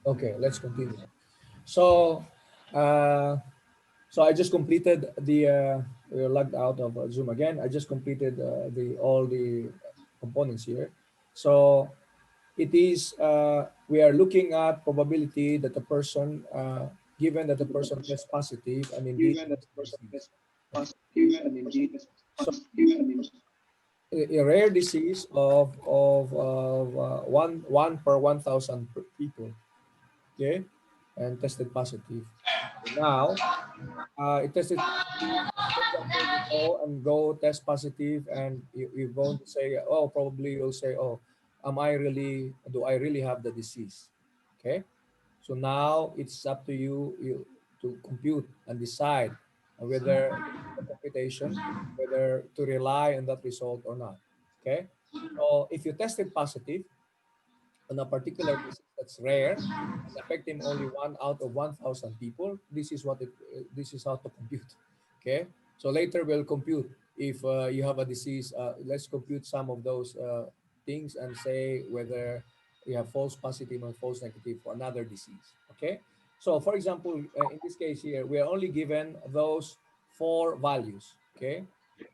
Okay, let's continue. So, uh, so I just completed the. We're logged out of Zoom again. I just completed the all the components here. So it is. We are looking at probability that the person, given that the person tests positive and indeed has the disease. So a rare disease of one per 1,000 people. Okay, and tested positive. Now, it tested positive. For example, you go test positive, and you're going to say, oh, probably you'll say, oh, do I really have the disease? Okay. So now it's up to you to compute and decide whether the computation, whether to rely on that result or not. Okay. So if you tested positive on a particular disease that's rare and affecting only 1 out of 1,000 people, this is how to compute. Okay, so later we'll compute if you have a disease. Let's compute some of those things and say whether you have false positive and false negative for another disease. Okay, so for example, in this case here, we are only given those four values. Okay,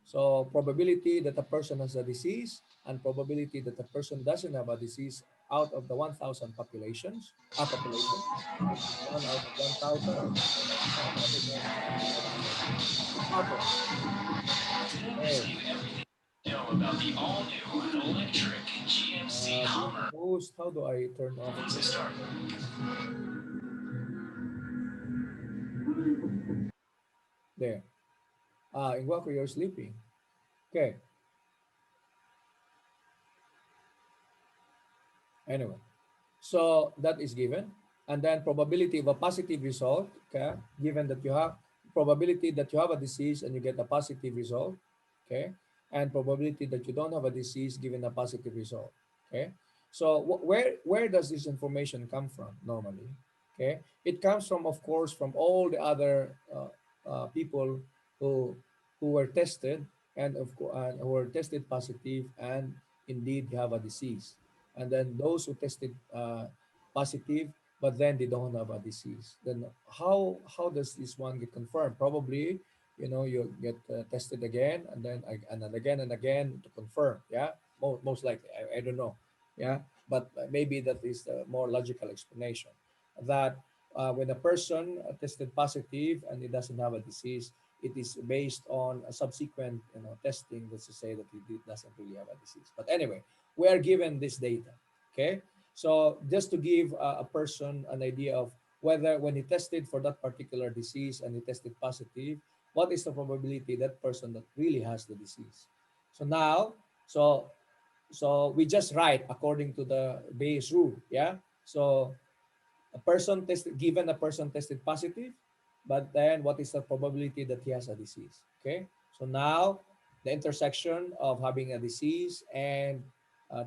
so probability that a person has a disease and probability that a person doesn't have a disease out of the 1,000 population, which is 1 out of 1,000, and another one out of. Okay. Know about the all-new electric GMC Being a Hummer. host, how do I turn off Let's this? start. There. In Waco, you're sleeping. Okay. Anyway, so that is given. And then probability of a positive result, okay, given that you have probability that you have a disease and you get a positive result, okay, and probability that you don't have a disease given a positive result, okay. So where does this information come from normally? Okay, it comes from, of course, from all the other people who were tested and who were tested positive and indeed have a disease, and then those who tested positive but then they don't have a disease, then how does this one get confirmed? Probably, you get tested again and then again and again to confirm. Yeah, most likely. I don't know. Yeah, but maybe that is the more logical explanation, that when a person tested positive and he doesn't have a disease, it is based on a subsequent testing that's to say that doesn't really have a disease. But anyway, we are given this data. Okay, so just to give a person an idea of whether when he tested for that particular disease and he tested positive, what is the probability that person that really has the disease? So now, so we just write according to the Bayes rule. Yeah. So a person tested given a person tested positive, but then what is the probability that he has a disease? Okay. So now the intersection of having a disease and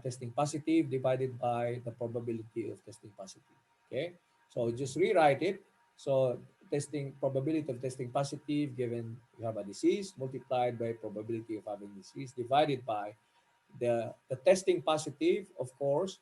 testing positive divided by the probability of testing positive. Okay. So just rewrite it. So testing probability of testing positive given you have a disease multiplied by probability of having disease divided by the testing positive, of course,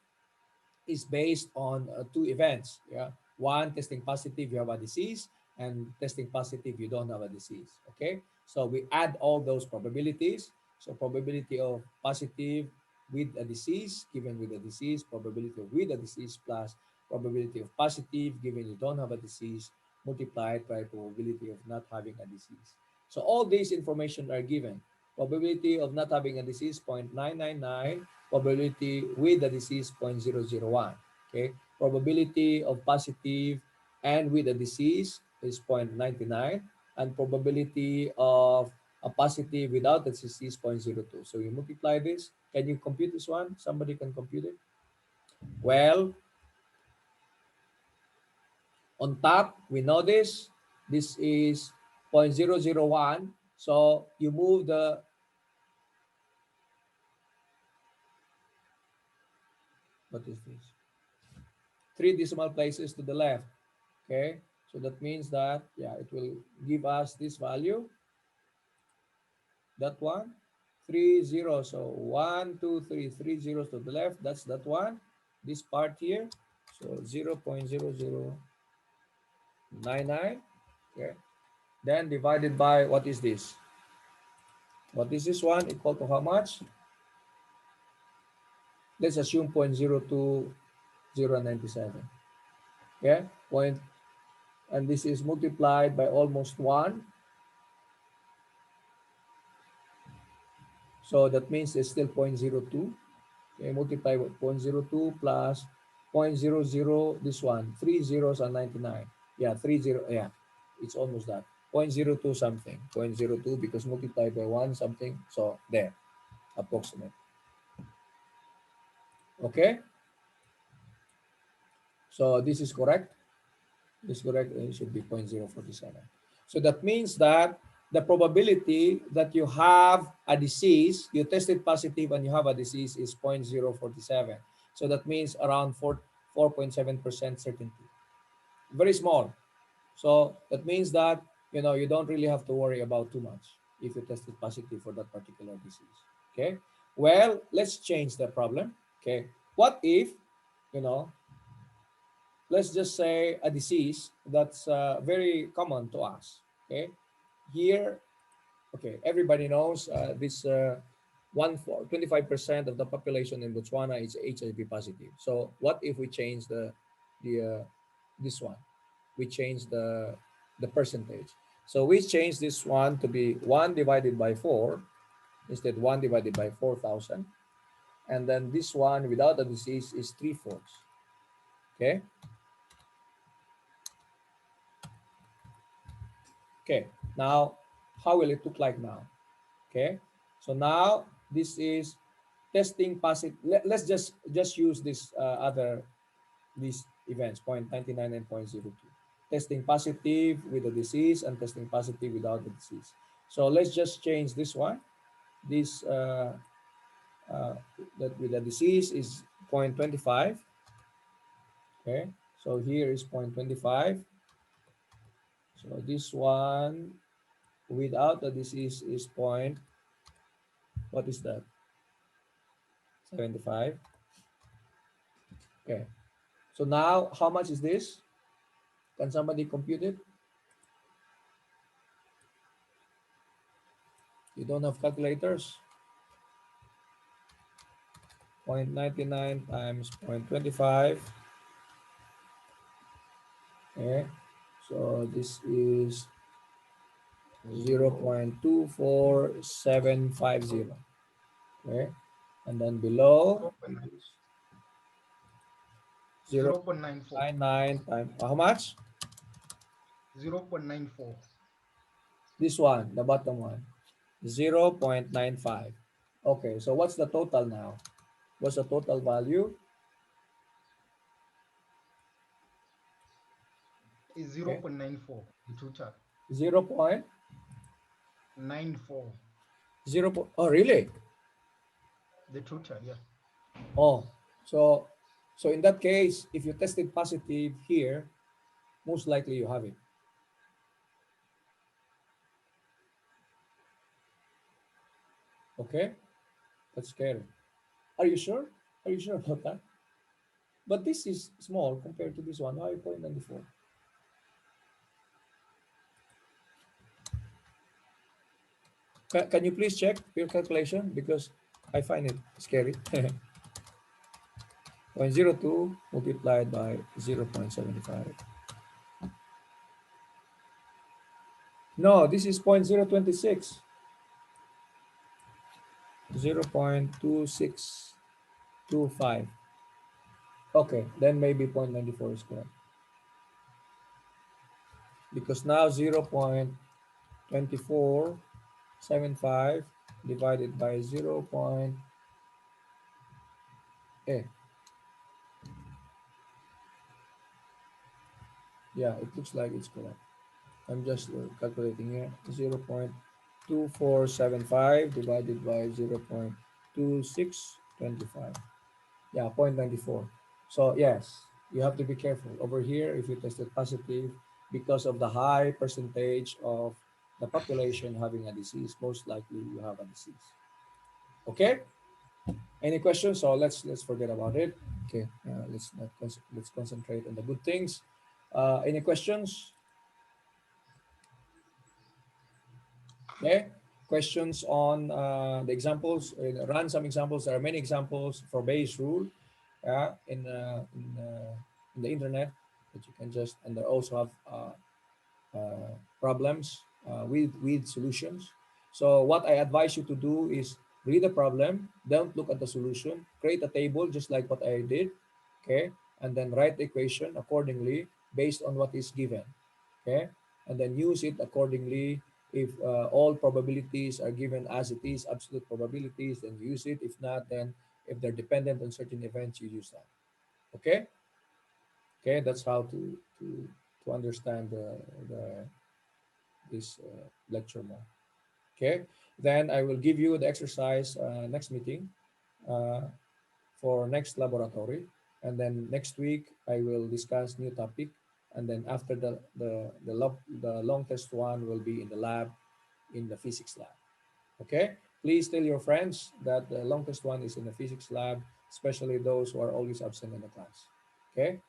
is based on two events. Yeah, one, testing positive, you have a disease, and testing positive, you don't have a disease. Okay, so we add all those probabilities. So probability of positive with a disease given with a disease, probability of with a disease plus probability of positive given you don't have a disease multiplied by probability of not having a disease. So all these information are given. Probability of not having a disease 0.999, probability with the disease 0.001. Okay, probability of positive and with the disease is 0.99, and probability of a positive without the disease is 0.02. So you multiply this. Can you compute this one? Somebody can compute it? Well, on top, we know this is 0.001. So you move the, what is this? 3 decimal places to the left. Okay, so that means that, yeah, it will give us this value, that one, 30. So 1, 2, 3, 3 zeros to the left, that's that one, this part here. So 0.0099. Okay. Then divided by what is this? What is this one equal to how much? Let's assume 0.02097. Okay. Point, and this is multiplied by almost 1. So that means it's still 0.02. Okay, multiply with 0.02 plus 0.00, this one, 3 zeros are 99. Yeah, 30, yeah, it's almost that. 0.02 something, 0.02 because multiplied by 1 something. So there, approximate. Okay, so this is correct. This is correct. It should be 0.047. So that means that the probability that you have a disease, you tested positive and you have a disease is 0.047. So that means around 4.7% certainty. Very small. So that means that you don't really have to worry about too much if you tested positive for that particular disease. Okay. Well, let's change the problem. Okay. What if, you know, let's just say a disease that's very common to us. Okay. Here, okay, everybody knows this 25% of the population in Botswana is HIV positive. So what if we change the this one? We change the percentage. So we change this one to be 1 divided by 4, instead 1 divided by 4,000. And then this one without the disease is 3/4. Okay. Okay. Now, how will it look like now? Okay. So now this is testing positive. Let's just use this other these events 0.99 and 0.02. Testing positive with the disease and testing positive without the disease. So let's just change this one. This uh, that with the disease is 0.25. Okay. So here is 0.25. So this one without the disease is point. What is that? 75. Okay. So now how much is this? Can somebody compute it? You don't have calculators? 0.99 times 0.25. Okay. So this is 0.24750. Okay. And then below it is 0.94. 0.99 times how much? 0.94. This one, the bottom one. 0.95. Okay, so what's the total now? What's the total value? Is Okay. 0.94. The total. 0. 94. 0. Oh, really? The total, yeah. Oh, so so in that case, if you tested positive here, most likely you have it. Okay, that's scary. Are you sure? Are you sure about that? But this is small compared to this one. Why 0.94? Can you please check your calculation because I find it scary. 0.02 multiplied by 0.75. No, this is 0.026. 0.2625. Okay, then maybe 0.94 is correct. Because now 0.2475 divided by 0. Eh, yeah, it looks like it's correct. I'm just calculating here. 0.2475 divided by 0.2625. Yeah, 0.94. So yes, you have to be careful. Over here, if you tested positive, because of the high percentage of the population having a disease, most likely you have a disease. Okay? Any questions? So let's forget about it. Okay, let's concentrate on the good things. Any questions? Okay, questions on the examples. Run some examples. There are many examples for Bayes rule. In the internet that you can just, and they also have problems with solutions. So what I advise you to do is read the problem, don't look at the solution, create a table just like what I did, okay, and then write the equation accordingly based on what is given, okay, and then use it accordingly. If all probabilities are given as it is, absolute probabilities, then use it. If not, then if they're dependent on certain events, you use that. Okay, okay, that's how to understand the this lecture more. Okay, then I will give you the exercise next meeting uh, for next laboratory, and then next week I will discuss new topic, and then after the long test one will be in the lab, in the physics lab. Okay, please tell your friends that the long test one is in the physics lab, especially those who are always absent in the class. Okay,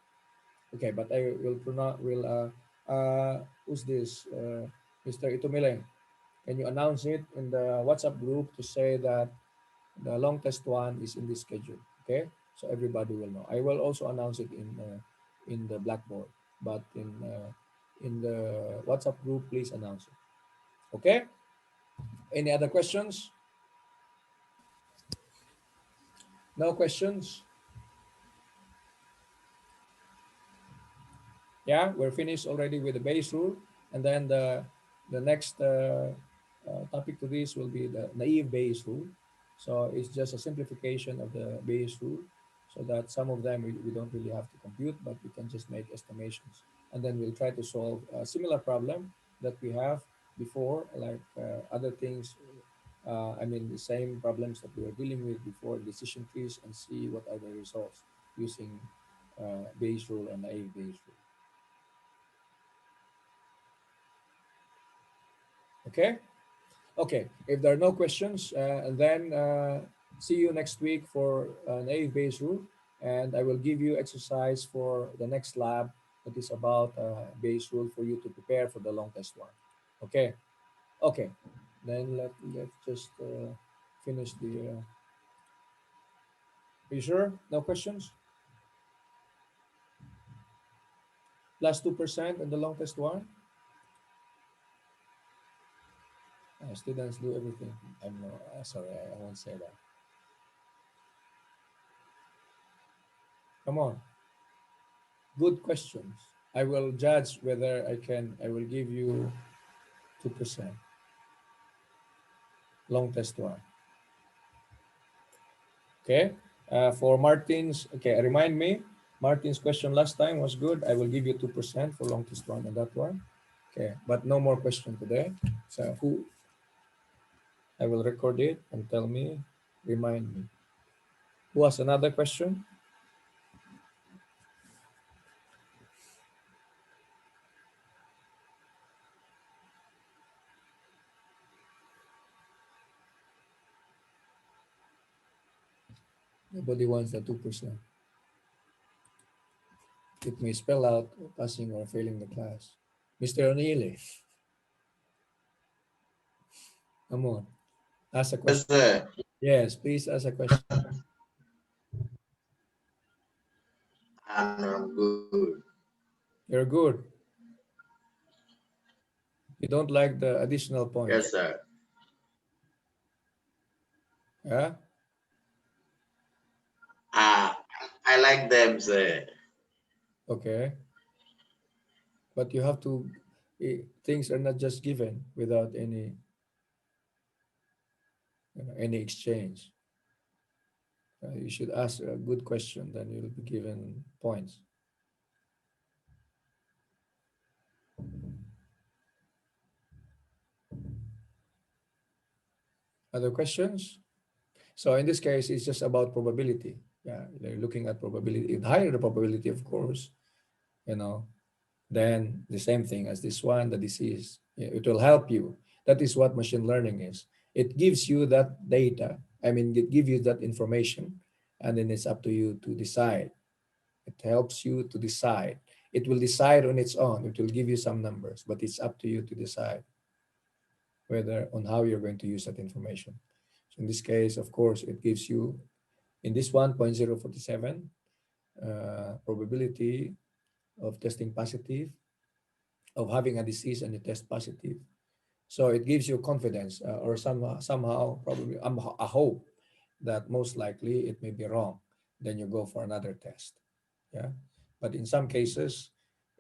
okay, but I will pronounce will who's this Mr. Itumileng, can you announce it in the WhatsApp group to say that the long test one is in this schedule? Okay, so everybody will know. I will also announce it in the Blackboard, but in the WhatsApp group, please announce it. Okay. Any other questions? No questions. Yeah, we're finished already with the base rule, and then the next topic to this will be the naive Bayes rule. So it's just a simplification of the Bayes rule, so that some of them we don't really have to compute, but we can just make estimations, and then we'll try to solve a similar problem that we have before, like other things. I mean, the same problems that we were dealing with before, decision trees, and see what are the results using Bayes rule and naive Bayes rule. Okay. Okay, if there are no questions, then see you next week for an A-based rule, and I will give you exercise for the next lab that is about base rule for you to prepare for the long test one. Okay, okay, then let's just finish the. Are you sure? No questions? Plus 2% in the long test one. Students do everything. I'm no, sorry, I won't say that. Come on, good questions. I will judge whether I can. I will give you 2% long test one. Okay. For Martin's, okay, remind me. Martin's question last time was good. I will give you 2% for long test one on that one. Okay, but no more question today. So who I will record it and tell me, remind me. Who has another question? Nobody wants the 2%. It may spell out passing or failing the class. Mr. O'Neill, come on, ask a Yes, question. sir. Yes, please ask a question. I'm good. You're good. You don't like the additional Yes, points. sir. Yeah? Ah, I like them, sir. Okay. But you have to, things are not just given without any, any exchange. You should ask a good question, then you'll be given points. Other questions? So in this case, it's just about probability. Yeah, they're looking at probability. The higher the probability, of course, you know, then the same thing as this one, the disease. Yeah, it will help you. That is what machine learning is. It gives you that data I mean, it give you that information, and then it's up to you to decide. It helps you to decide. It will decide on its own. It will give you some numbers, but it's up to you to decide whether on how you're going to use that information. So in this case, of course, it gives you in this 1.047 probability of testing positive, of having a disease and you test positive. So it gives you confidence or somehow probably a hope that most likely it may be wrong. Then you go for another test. Yeah. But in some cases,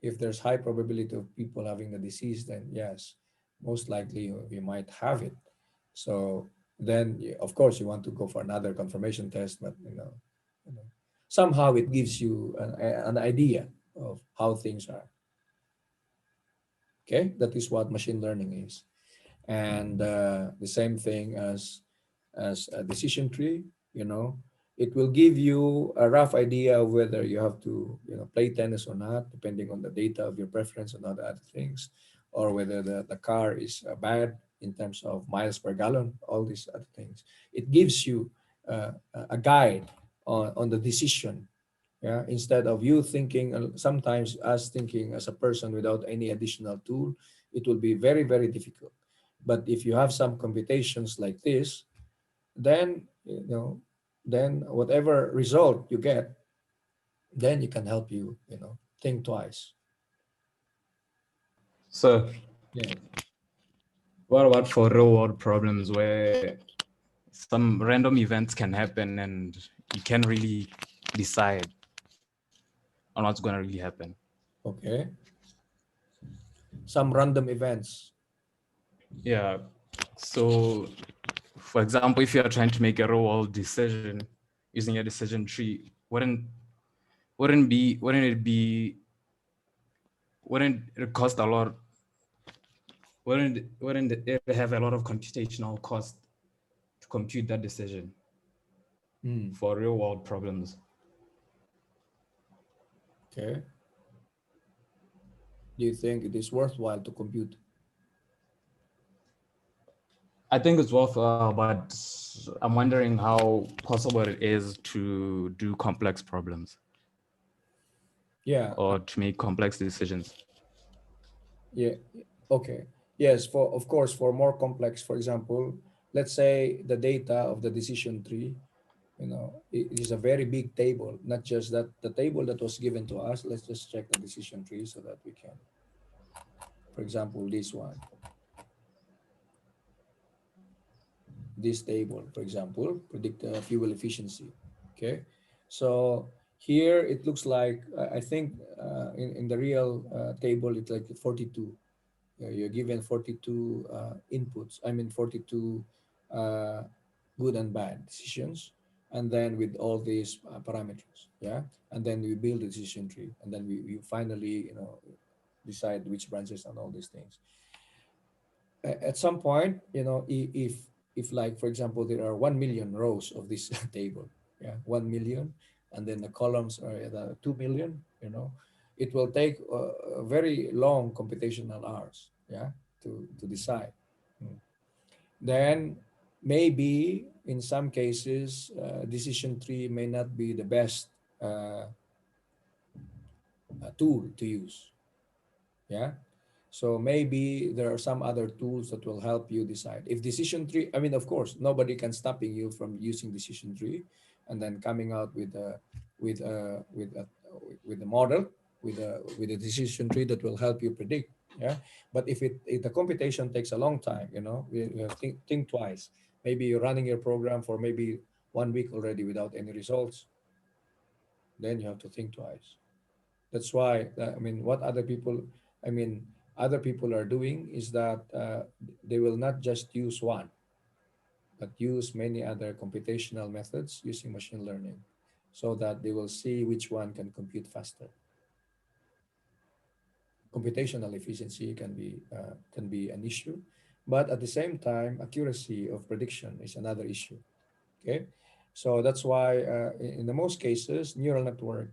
if there's high probability of people having the disease, then yes, most likely you might have it. So then, of course, you want to go for another confirmation test, but somehow it gives you an idea of how things are. Okay, that is what machine learning is. And the same thing as a decision tree, you know, it will give you a rough idea of whether you have to, play tennis or not, depending on the data of your preference and other things, or whether the car is bad in terms of miles per gallon, all these other things. It gives you a guide on the decision. Yeah, instead of you thinking, sometimes us thinking as a person without any additional tool, it will be very, very difficult. But if you have some computations like this, then then whatever result you get, then you can help you, think twice. So, Yeah. what about for real world problems where some random events can happen and you can't really decide on what's going to really happen? Okay. Some random events. Yeah. So, for example, if you are trying to make a real world decision using a decision tree, wouldn't it cost a lot? Wouldn't it have a lot of computational cost to compute that decision Hmm. for real world problems? Okay. Do you think it is worthwhile to compute? I think it's worthwhile, but I'm wondering how possible it is to do complex problems Yeah. or to make complex decisions. Yeah. Okay. Yes, for of course, for more complex, for example, let's say the data of the decision tree, it is a very big table, not just that the table that was given to us. Let's just check the decision tree so that we can, for example, this table, for example, predict fuel efficiency. Okay. So here it looks like, I think in the real table, it's like 42. You're given 42 inputs, I mean 42 uh, good and bad decisions, and then with all these parameters. Yeah. And then we build a decision tree, and then we finally, decide which branches and all these things. At some point, if like, for example, there are 1 million rows of this table. Yeah, 1 million, and then the columns are at 2 million. It will take very long computational hours. Yeah, to decide. Mm. Then maybe in some cases, decision tree may not be the best tool to use. Yeah. So maybe there are some other tools that will help you decide. If decision tree, I mean, of course, nobody can stopping you from using decision tree, and then coming out with a with a with a model, with a decision tree that will help you predict. Yeah. But if the computation takes a long time, you have think twice. Maybe you're running your program for maybe 1 week already without any results. Then you have to think twice. That's why, I mean, what I mean, other people are doing is that they will not just use one, but use many other computational methods using machine learning, so that they will see which one can compute faster. Computational efficiency can be an issue, but at the same time, accuracy of prediction is another issue. Okay, so that's why in the most cases, neural network.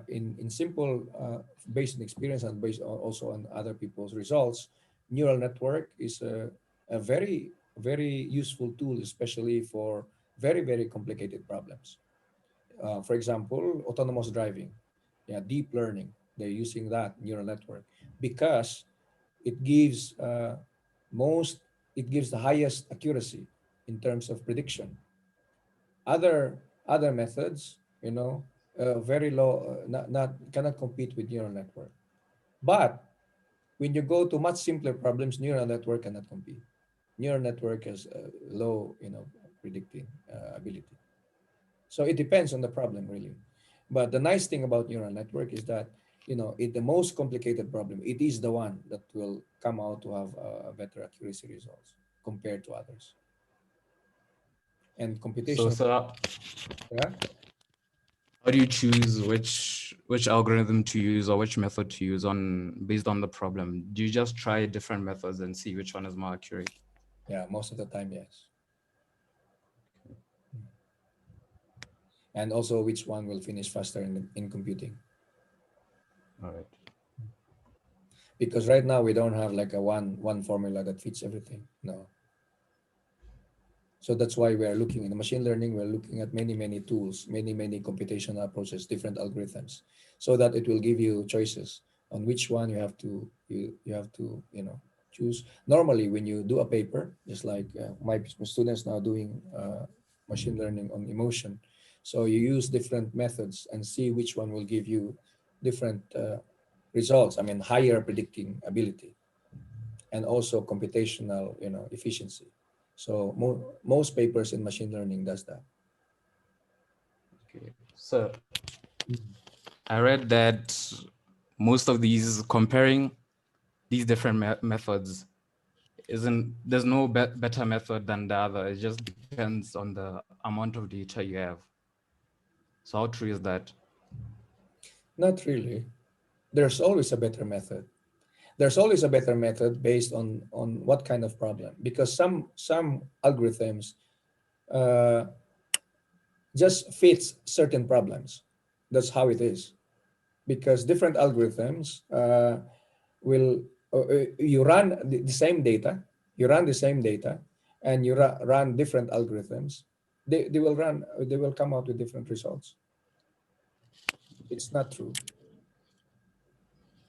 In simple, based on experience and based also on other people's results, neural network is a very very useful tool, especially for very, very complicated problems. For example, autonomous driving, yeah, deep learning. They're using that neural network because it gives most, it gives the highest accuracy in terms of prediction. Other methods, very low, not cannot compete with neural network. But when you go to much simpler problems, neural network cannot compete. Neural network has low, predicting ability. So it depends on the problem, really. But the nice thing about neural network is that, it the most complicated problem, it is the one that will come out to have better accuracy results compared to others. And So, computational, so yeah. how do you choose which algorithm to use or which method to use on based on the problem? Do you just try different methods and see which one is more accurate? Yeah, most of the time, yes. And also which one will finish faster in computing. All right. Because right now we don't have like a one formula that fits everything. No. So that's why we are looking in the machine learning, we're looking at many tools, many computational approaches, different algorithms, so that it will give you choices on which one you have to choose. Normally, when you do a paper, just like my students now doing machine learning on emotion, so you use different methods and see which one will give you different results. I mean, higher predicting ability and also computational efficiency. So most papers in machine learning does that. Okay. So I read that most of these comparing these different methods isn't there's no better method than the other. It just depends on the amount of data you have. So how true is that? Not really. There's always a better method. There's always a better method based on what kind of problem, because some algorithms uh, just fits certain problems. That's how it is. Because different algorithms will you run the same data, and you run different algorithms. They will come out with different results. It's not true.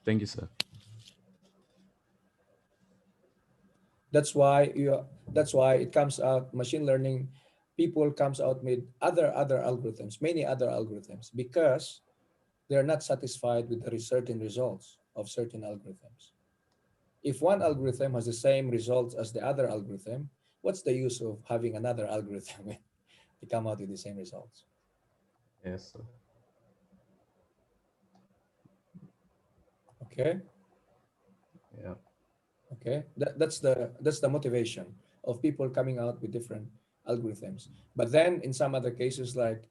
Thank you, sir. That's why it comes out machine learning. People comes out with other algorithms, many other algorithms, because they're not satisfied with the certain results of certain algorithms. If one algorithm has the same results as the other algorithm, what's the use of having another algorithm to come out with the same results? Yes, sir. Okay. Yeah. Okay, that's the motivation of people coming out with different algorithms. But then in some other cases, like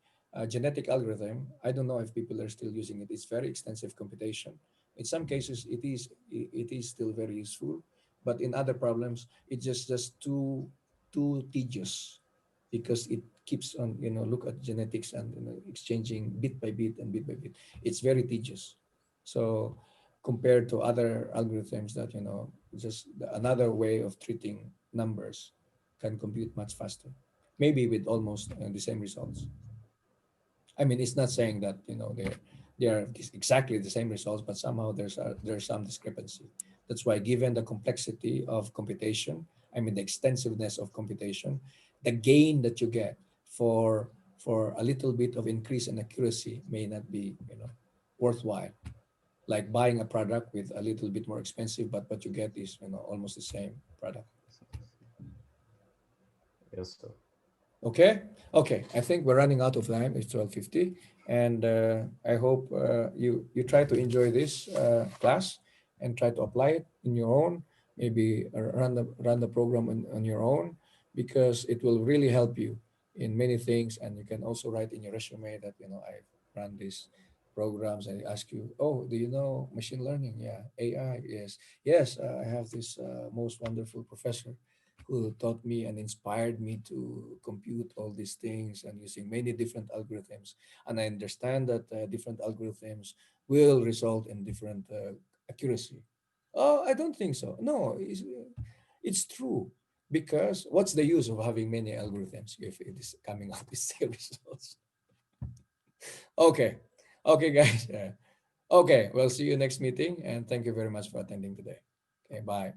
genetic algorithm, I don't know if people are still using it. It's very extensive computation. In some cases it is still very useful, but in other problems it's just too tedious, because it keeps on, look at genetics and, exchanging bit by bit and bit by bit. It's very tedious. So compared to other algorithms that, just another way of treating numbers, can compute much faster, maybe with almost the same results. I mean, it's not saying that, they are exactly the same results, but somehow there's some discrepancy. That's why, given the complexity of computation, I mean the extensiveness of computation, the gain that you get for a little bit of increase in accuracy may not be, worthwhile. Like buying a product with a little bit more expensive, but what you get is, almost the same product. Yes, sir. Okay. Okay, I think we're running out of time. It's 12:50, and I hope you try to enjoy this class and try to apply it in your own. Maybe run the program on your own, because it will really help you in many things. And you can also write in your resume that, I've run these programs, and ask you, oh, do you know machine learning? Yeah. AI? Yes. Yes, I have this most wonderful professor who taught me and inspired me to compute all these things, and using many different algorithms. And I understand that different algorithms will result in different accuracy. Oh, I don't think so. No, it's true. Because what's the use of having many algorithms if it is coming out with same results? Okay. Okay, guys. Okay, we'll see you next meeting, and thank you very much for attending today. Okay, bye.